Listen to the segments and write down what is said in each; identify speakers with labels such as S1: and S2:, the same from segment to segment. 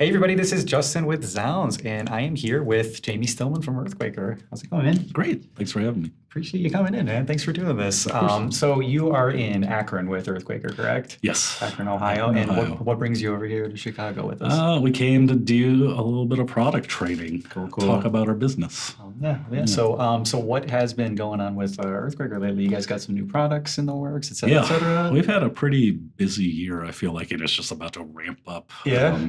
S1: Hey everybody, this is Justin with zZounds, and I am here with Jamie Stillman from EarthQuaker. How's it going, man?
S2: Great. Thanks for having me.
S1: Appreciate you coming in, man. Thanks for doing this.
S2: Of course.
S1: So you are in Akron with EarthQuaker, correct?
S2: Yes.
S1: Akron, Ohio.
S2: Akron,
S1: And
S2: Ohio.
S1: what brings you over here to Chicago with us?
S2: We came to do a little bit of product training.
S1: Cool, cool.
S2: Talk about our business.
S1: Yeah. So what has been going on with EarthQuaker lately? You guys got some new products in the works, et cetera, et
S2: Yeah,
S1: cetera?
S2: we've had a pretty busy year, I feel like, and it's just about to ramp up.
S1: Yeah?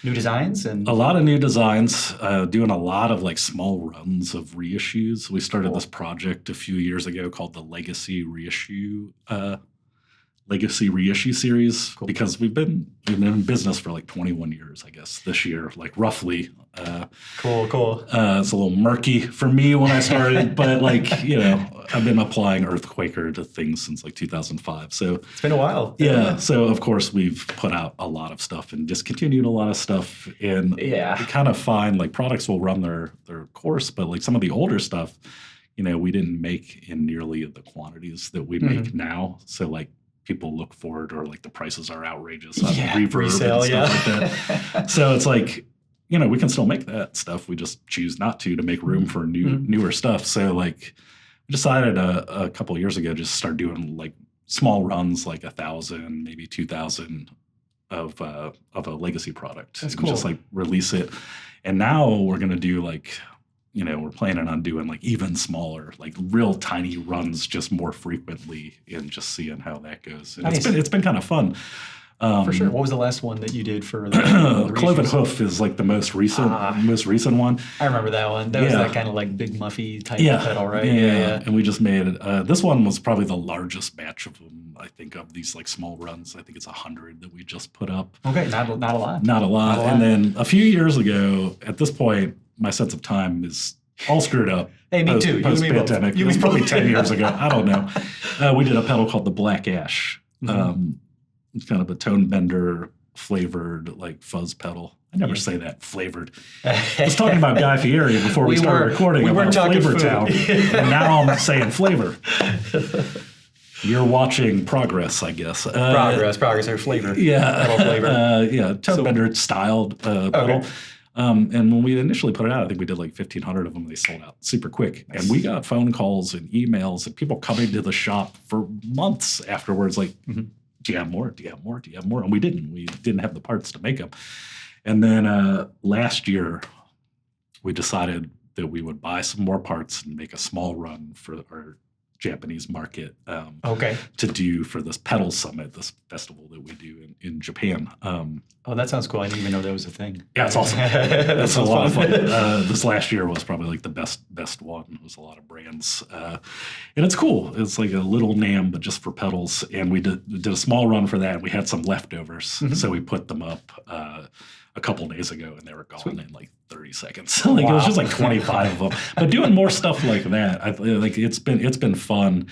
S1: New designs and
S2: A lot of new designs, doing a lot of like small runs of reissues. We started this project a few years ago called the Legacy Reissue series
S1: Cool.
S2: because we've been in business for like 21 years, I guess, this year, like roughly.
S1: Cool.
S2: It's a little murky for me when I started, but like, I've been applying EarthQuaker to things since like 2005. So
S1: It's been a while.
S2: yeah, so of course we've put out a lot of stuff and discontinued a lot of stuff. And
S1: Yeah.
S2: we kind of find like products will run their course, but like some of the older stuff, we didn't make in nearly the quantities that we make now. So like people look for it, or like the prices are outrageous on reverb
S1: resale,
S2: and stuff like that. So it's like, we can still make that stuff. We just choose not to make room for newer stuff. So like we decided a couple of years ago just start doing like small runs, like 1,000, maybe 2,000 of a legacy product.
S1: That's
S2: And
S1: cool.
S2: just like release it. And now we're gonna do like, we're planning on doing like even smaller, like real tiny runs just more frequently and just seeing how that goes. And
S1: Nice.
S2: it's been kind of fun.
S1: For sure. What was the last one that you did for the
S2: Cloven
S1: reissues?
S2: Hoof is like the most recent one.
S1: I remember that one. That was
S2: Yeah.
S1: that kind of like big muffy type
S2: Yeah,
S1: pedal, right?
S2: Yeah. And we just made it. This one was probably the largest batch of them, I think, of these like small runs. I think it's 100 that we just put up.
S1: Okay, not a lot.
S2: Not a lot.
S1: Not a lot.
S2: And then a few years ago, at this point, my sense of time is all screwed up.
S1: Hey, me too. You and me both.
S2: Post-pandemic.
S1: You
S2: It was
S1: and me
S2: probably
S1: both.
S2: 10 years ago. I don't know. We did a pedal called the Black Ash. It's kind of a tone bender flavored like fuzz pedal. I never say that, flavored. I was talking about Guy Fieri before we started recording
S1: we weren't
S2: about
S1: talking
S2: Flavor
S1: food.
S2: Town. And now I'm saying flavor. You're watching progress, I guess.
S1: Progress or flavor.
S2: Yeah.
S1: Pedal flavor.
S2: Tone bender styled pedal. And when we initially put it out, I think we did like 1,500 of them. They sold out super quick.
S1: Nice.
S2: And we got phone calls and emails and people coming to the shop for months afterwards, like, do you have more? Do you have more? Do you have more? And we didn't. We didn't have the parts to make them. And then last year, we decided that we would buy some more parts and make a small run for our Japanese market to do for this pedal summit, this festival that we do in Japan.
S1: Oh, that sounds cool. I didn't even know that was a thing.
S2: Yeah, it's awesome. It's a lot of fun. This last year was probably like the best one. It was a lot of brands. And it's cool. It's like a little NAMM, but just for pedals. And we did a small run for that. We had some leftovers. So we put them up a couple days ago, and they were gone in like 30 seconds. It was just like 25 of them. But doing more stuff like that, it's been fun.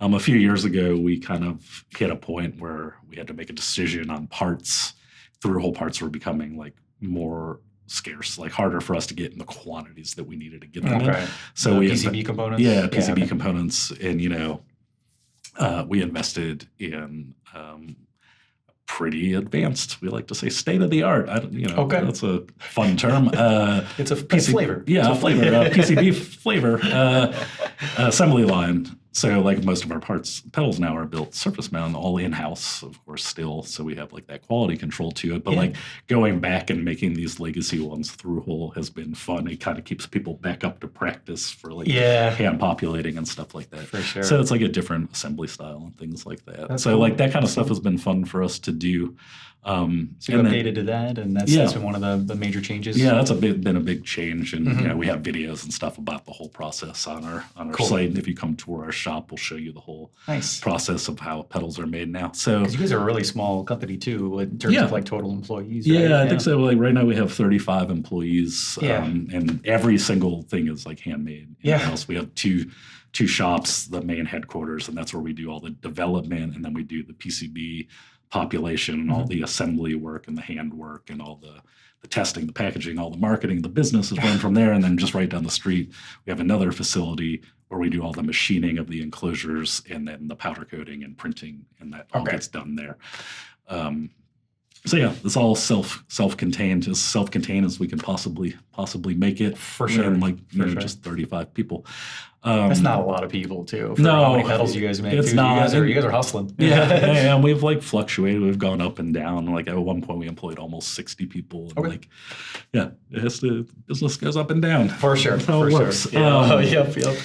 S2: A few years ago, we kind of hit a point where we had to make a decision on parts. Through-hole parts were becoming like more scarce, like harder for us to get in the quantities that we needed to get them in. So we
S1: PCB components.
S2: Yeah, PCB components, and we invested in pretty advanced. We like to say state of the art. That's a fun term.
S1: It's a flavor.
S2: Yeah, a flavor. PCB flavor assembly line. So like most of our pedals now are built surface mount, all in-house, of course, still. So we have like that quality control to it. But like going back and making these legacy ones through hole has been fun. It kind of keeps people back up to practice for like hand populating and stuff like that.
S1: For sure.
S2: So it's like a different assembly style and things like that.
S1: That's
S2: so
S1: cool.
S2: like that kind of stuff has been fun for us to do.
S1: So you updated to that, and that's been one of the major changes.
S2: Yeah, that's been a big change, and we have videos and stuff about the whole process on our site. And if you come tour our shop, we'll show you the whole process of how pedals are made now. So
S1: 'cause you guys are a really small company too, in terms of like total employees. Right?
S2: Yeah, I think so. Like right now we have 35 employees, and every single thing is like handmade in-house. We have two shops, the main headquarters, and that's where we do all the development, and then we do the PCB population and all the assembly work and the hand work and all the testing, the packaging, all the marketing, the business is run from there. And then just right down the street, we have another facility where we do all the machining of the enclosures and then the powder coating and printing, and that all gets done there. So yeah, it's all self-contained, as self-contained as we can possibly make it.
S1: For sure.
S2: And like
S1: For sure.
S2: just 35 people.
S1: That's not a lot of people too. For
S2: No,
S1: how many pedals you guys make.
S2: it's
S1: too.
S2: not.
S1: You guys are hustling.
S2: Yeah, and we've like fluctuated. We've gone up and down. Like at one point, we employed almost 60 people. And
S1: Okay.
S2: like, yeah, business goes up and down.
S1: For sure.
S2: That's how it
S1: For
S2: works.
S1: sure. Yeah. Yep.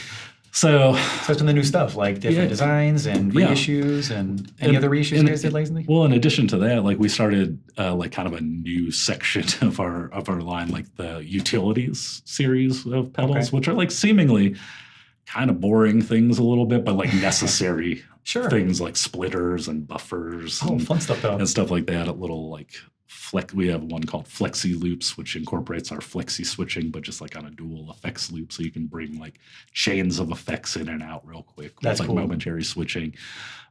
S2: So
S1: That's been the new stuff, like different designs and
S2: Yeah.
S1: reissues and any other reissues you guys did lately?
S2: well, in addition to that, like we started like kind of a new section of our line, like the utilities series of pedals,
S1: Okay.
S2: which are like seemingly kind of boring things a little bit, but like necessary
S1: Sure.
S2: things like splitters and buffers
S1: Oh, fun stuff though.
S2: and stuff like that. A little like we have one called Flexi Loops, which incorporates our Flexi switching, but just like on a dual effects loop, so you can bring like chains of effects in and out real quick.
S1: That's
S2: with like
S1: cool.
S2: momentary switching.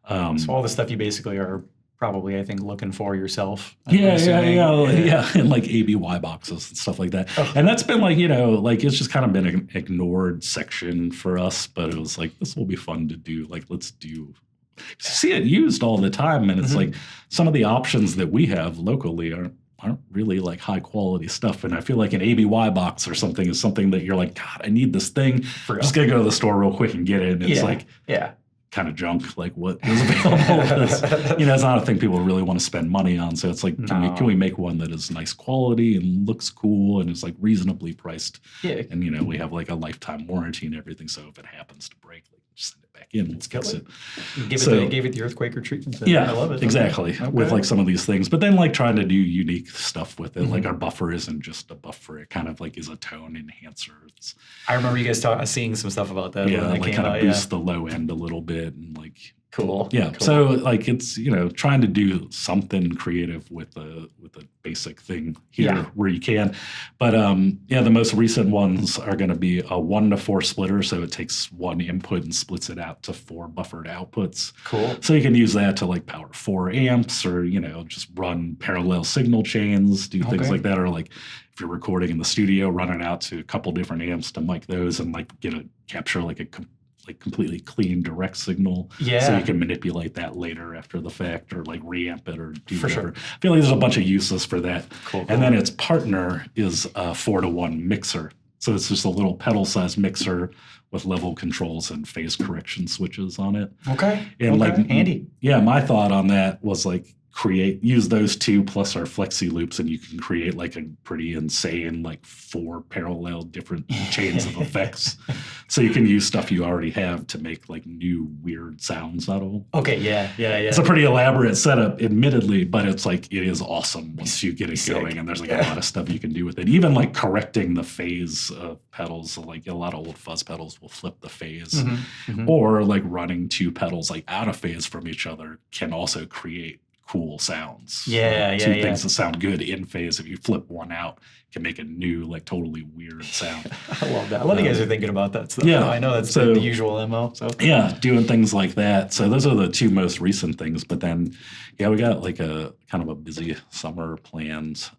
S1: So all the stuff you basically are probably, I think, looking for yourself. I'm
S2: Yeah,
S1: assuming.
S2: and like ABY boxes and stuff like that.
S1: Oh.
S2: And that's been like, like it's just kind of been an ignored section for us, but it was like, this will be fun to do. Like, let's do. You see it used all the time, and it's
S1: Mhm.
S2: like some of the options that we have locally aren't really like high quality stuff. And I feel like an ABY box or something is something that you're like, God, I need this thing.
S1: For real.
S2: Just gonna go to the store real quick and get it. And it's
S1: Yeah.
S2: like
S1: Yeah.
S2: kind of junk. Like what is available? 'Cause, it's not a thing people really want to spend money on. So it's like,
S1: No.
S2: can we make one that is nice quality and looks cool and is like reasonably priced?
S1: Yeah.
S2: And we have like a lifetime warranty and everything. So if it happens to break, like just send it back in. Let's fix
S1: kill
S2: it.
S1: Gave it the EarthQuaker treatment.
S2: Yeah,
S1: I love it.
S2: exactly.
S1: Okay.
S2: With like some of these things, but then like trying to do unique stuff with it.
S1: Mhm.
S2: Like our buffer isn't just a buffer; it kind of like is a tone enhancer. It's,
S1: I remember you guys seeing some stuff about that.
S2: yeah,
S1: when that
S2: like
S1: came
S2: kind of
S1: out.
S2: boost the low end a little bit and like.
S1: Cool.
S2: Yeah.
S1: Cool.
S2: So like it's trying to do something creative with a basic thing here
S1: Yeah.
S2: where you can. But the most recent ones are going to be a 1-to-4 splitter, so it takes one input and splits it out to 4 buffered outputs.
S1: Cool.
S2: So you can use that to like power 4 amps or just run parallel signal chains, do things
S1: Okay.
S2: like that, or like if you're recording in the studio, running out to a couple different amps to mic those and like capture like a completely clean direct signal.
S1: Yeah.
S2: So you can manipulate that later after the fact or like reamp it or do
S1: For
S2: whatever.
S1: sure.
S2: I feel like there's a bunch of uses for that.
S1: Cool.
S2: And then its partner is a 4-to-1 mixer. So it's just a little pedal sized mixer with level controls and phase correction switches on it.
S1: Okay.
S2: And
S1: okay.
S2: like
S1: handy.
S2: Yeah, my thought on that was like use those two plus our Flexi loops and you can create like a pretty insane like 4 parallel different chains of effects. So you can use stuff you already have to make like new weird sounds out of them.
S1: Okay. Yeah.
S2: It's a pretty elaborate setup, admittedly, but it's like it is awesome once you get it
S1: Sick.
S2: going. And there's like a lot of stuff you can do with it. Even like correcting the phase of pedals. So, like a lot of old fuzz pedals will flip the phase,
S1: Mhm. Mhm.
S2: or like running 2 pedals like out of phase from each other can also create cool sounds.
S1: Yeah,
S2: Like,
S1: yeah,
S2: two
S1: yeah.
S2: things that sound good in phase. If you flip one out, can make a new like totally weird sound.
S1: I love that. I love you guys are thinking about that stuff.
S2: yeah.
S1: I know that's
S2: So-
S1: the usual MO. So
S2: Yeah, doing things like that. So those are the 2 most recent things. But then, we got like a kind of a busy summer planned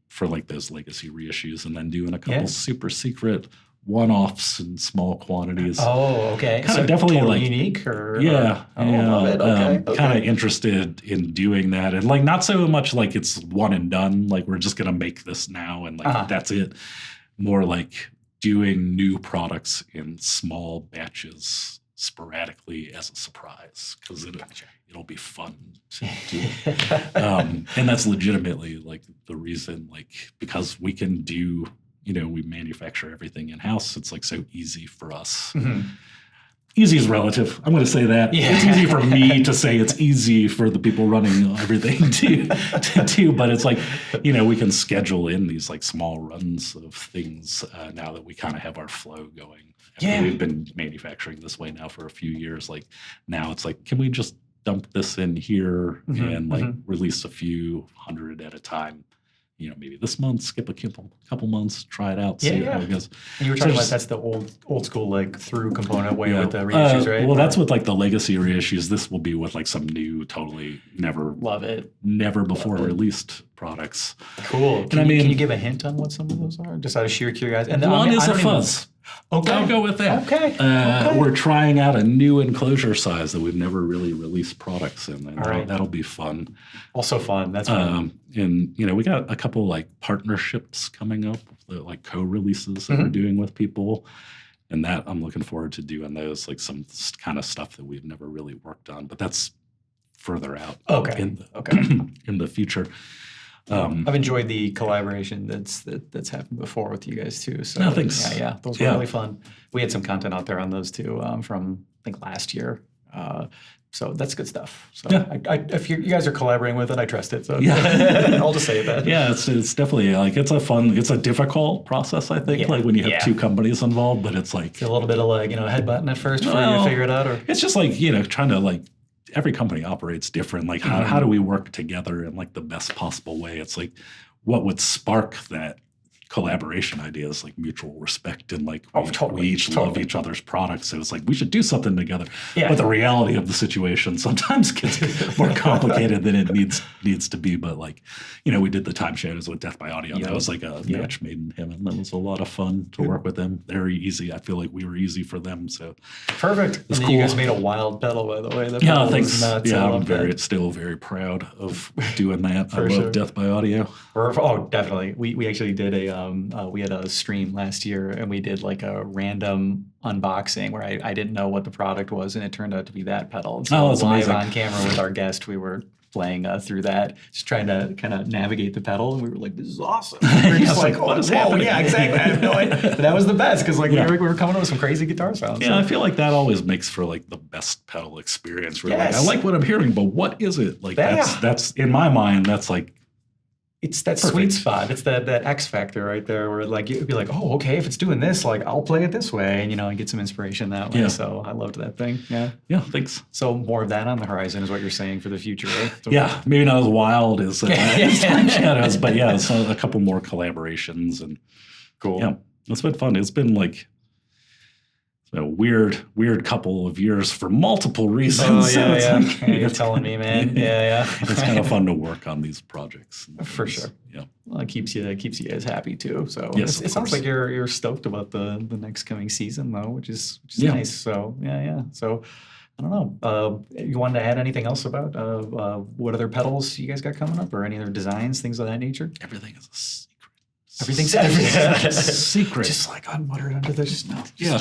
S2: for like those legacy reissues, and then doing a couple
S1: Yeah.
S2: super secret one-offs in small quantities.
S1: Oh, okay.
S2: Kinda
S1: So
S2: definitely,
S1: totally
S2: like-
S1: unique or
S2: Yeah,
S1: Oh, love it. Okay.
S2: kind of interested in doing that, and like not so much like it's one and done. Like we're just gonna make this now, and like
S1: Uh-huh.
S2: that's it. More like doing new products in small batches sporadically as a surprise because it'll be fun to do. And that's legitimately like the reason, like because we can do. We manufacture everything in house. It's like so easy for us.
S1: Mhm.
S2: Easy is relative. I'm going to say that.
S1: Yeah.
S2: It's easy for me to say. It's easy for the people running everything to do. But it's like, we can schedule in these like small runs of things now that we kind of have our flow going.
S1: Yeah.
S2: We've been manufacturing this way now for a few years. Like now it's like, can we just dump this in here
S1: Mhm,
S2: and like
S1: mhm.
S2: release a few hundred at a time? Maybe this month, skip a couple months, try it out, see
S1: Yeah,
S2: how
S1: yeah.
S2: it goes.
S1: And you were
S2: So
S1: talking about
S2: just-
S1: that's the old school like through component way with the reissues, right?
S2: Well, that's with like the legacy reissues. This will be with like some new, totally never
S1: Love it.
S2: before released products.
S1: Cool.
S2: I mean-
S1: Can you give a hint on what some of those are? Just out of sheer curiosity. And
S2: One is
S1: I
S2: a
S1: don't even-
S2: fuzz.
S1: Okay.
S2: I'll go with that.
S1: Okay. Okay.
S2: We're trying out a new enclosure size that we've never really released products in, and
S1: All right.
S2: that'll be fun.
S1: Also fun. That's fun.
S2: And we got a couple like partnerships coming up, like co-releases that we're doing with people, and that I'm looking forward to doing those, like some kind of stuff that we've never really worked on, but that's further out. In the future.
S1: I've enjoyed the collaboration that's happened before with you guys too. So
S2: thanks.
S1: yeah, those were really fun. We had some content out there on those too from I think last year. So that's good stuff. So if you guys are collaborating with it, I trust it. So I'll just say that.
S2: Yeah, it's definitely like it's a difficult process. I think like when you have two companies involved, but it's like
S1: a little bit of like headbutting at first before you figure it out, or
S2: it's just like trying to like. Every company operates different. Like how do we work together in like the best possible way? It's like what would spark that collaboration idea is like mutual respect and like we each love each other's products. So it's like we should do something together. Yeah. But the reality of the situation sometimes gets more complicated than it needs to be. But like we did the time shadows with Death by Audio. That was like a match made in heaven. That was a lot of fun to work with them. Very easy. I feel like we were easy for them. So
S1: perfect. And
S2: cool.
S1: You guys made a wild pedal, by the way.
S2: That thanks. Nuts. Yeah, I'm still very proud of doing that. I love Death by Audio.
S1: Definitely. We actually did we had a stream last year and we did like a random unboxing where I didn't know what the product was and it turned out to be that pedal. And so
S2: that's
S1: live
S2: amazing.
S1: On camera with our guest, we were playing through that, just trying to kind of navigate the pedal. And we were like, this is awesome. We were just like, what is happening? Yeah, exactly. I have no idea. But that was the best because like we were coming up with some crazy guitar sounds.
S2: Yeah, I feel like that always makes for like the best pedal experience. Where like, I like what I'm hearing, but what is it? Like that's in my mind, that's like,
S1: it's that sweet spot. It's that X factor right there where like you'd be like, oh, okay, if it's doing this, like I'll play it this way and get some inspiration that way. Yeah. So I loved that thing. Yeah.
S2: Yeah, thanks.
S1: So more of that on the horizon is what you're saying for the future, right? So
S2: maybe not as wild as Time Shadows, but so a couple more collaborations and
S1: cool.
S2: Yeah, it's been fun. It's been like a weird couple of years for multiple reasons.
S1: Oh, yeah. You're telling me, man. Yeah.
S2: It's kind of fun to work on these projects.
S1: For sure.
S2: Yeah.
S1: Well, it keeps you guys happy too. So
S2: yes,
S1: it sounds like you're stoked about the next coming season though, which is nice. So yeah. So I don't know. You wanted to add anything else about what other pedals you guys got coming up or any other designs, things of that nature?
S2: Everything is a secret.
S1: Everything's a
S2: secret.
S1: Just like unmuttered under the snow.
S2: Yeah.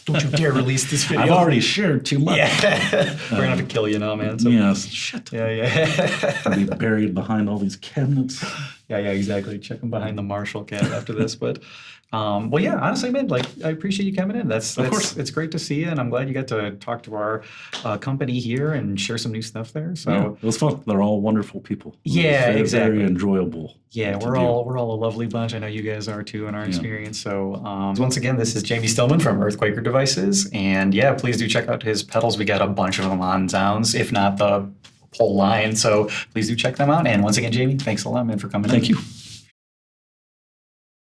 S1: Don't you dare release this video.
S2: I've already shared too much.
S1: Yeah. We're going to have to kill you now, man. So.
S2: Yes. Shit.
S1: Yeah.
S2: I'll be buried behind all these cabinets.
S1: Yeah, exactly. Check them behind the Marshall cabinet after this. But, honestly, man, like, I appreciate you coming in. Of course. It's great to see you, and I'm glad you got to talk to our company here and share some new stuff there. So
S2: it was fun. They're all wonderful people.
S1: Exactly.
S2: Very enjoyable.
S1: Yeah, we're all a lovely bunch. I know you guys are too in our experience. So once again, this is Jamie Stillman from EarthQuaker Devices, and please do check out his pedals. We got a bunch of them on zZounds, if not the whole line. So please do check them out. And once again, Jamie, thanks a lot, man, for coming in.
S2: Thank you.